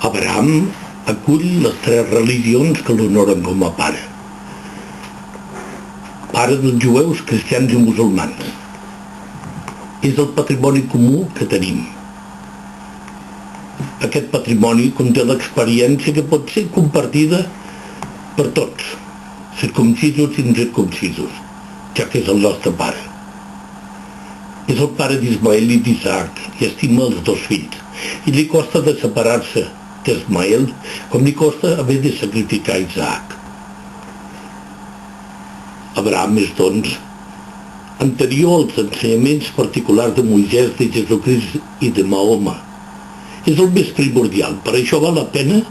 Abraham acull les 3 religions que l'honoren com a pare. Pare dels jueus, cristians i musulmans. És el patrimoni comú que tenim. Aquest patrimoni conté l'experiència que pot ser compartida per tots, circumcisos i incircumcisos, ja que és el nostre pare. És el pare d'Ismael i d'Isaac i estima els 2 fills, i li costa de separar-se d'Ismael com li costa haver de sacrificar Isaac. Abraham és, doncs, anterior als ensenyaments particulars de Moisès, de Jesucrist i de Mahoma. És el més primordial, per això val la pena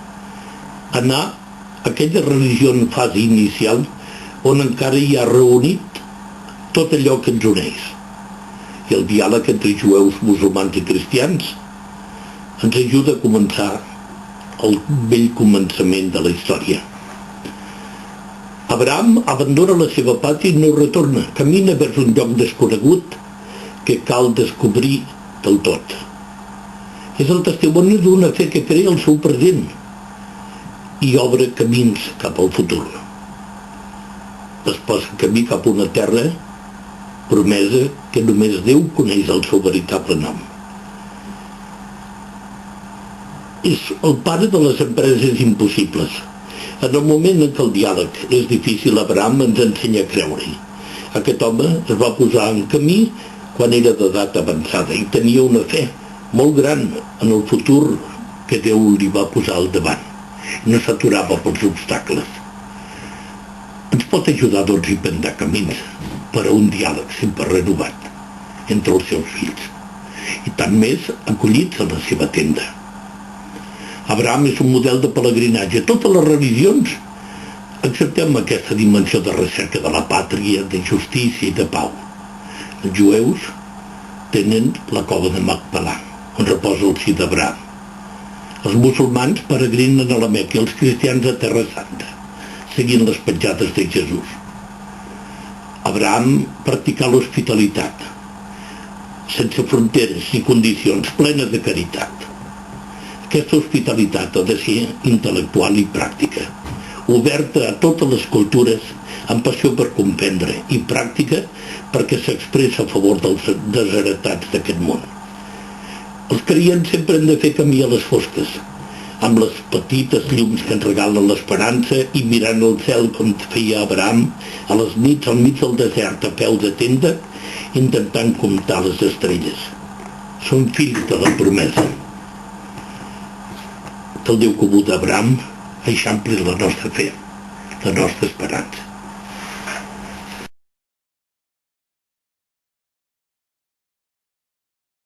anar a aquella religió en fase inicial on encara hi ha reunit tot allò que ens uneix. I el diàleg entre jueus, musulmans i cristians ens ajuda a començar el vell començament de la història. Abraham abandona la seva pàtria i no retorna, camina vers un lloc desconegut que cal descobrir del tot. És el testimoni d'una fe que crea el seu present i obre camins cap al futur. Es posa camí cap a una terra promesa que només Déu coneix el seu veritable nom. És el pare de les empreses impossibles. En el moment en què el diàleg és difícil, Abraham ens ensenya a creure-hi. Aquest home es va posar en camí quan era d'edat avançada i tenia una fe molt gran en el futur que Déu li va posar al davant. No s'aturava pels obstacles. Ens pot ajudar, doncs, a inventar camins per a un diàleg sempre renovat entre els seus fills, i tant més acollits a la seva tenda. Abraham és un model de pelegrinatge. Totes les religions acceptem aquesta dimensió de recerca de la pàtria, de justícia i de pau. Els jueus tenen la cova de Macpelà, on reposa el si d'Abraham. Els musulmans peregrinen a la Meca i els cristians a Terra Santa, seguint les petjades de Jesús. Abraham practicà l'hospitalitat, sense fronteres ni condicions, plena de caritat. Aquesta hospitalitat ha de ser intel·lectual i pràctica, oberta a totes les cultures, amb passió per comprendre, i pràctica perquè s'expressa a favor dels desheretats d'aquest món. Els creients sempre han de fer camí a les fosques, amb les petites llums que ens regalen l'esperança i mirant el cel com feia Abraham a les nits al mig del desert a peu de tenda, intentant comptar les estrelles. Som fills de la promesa. Que el Déu comú d'Abraham eixampli la nostra fe, la nostra esperança.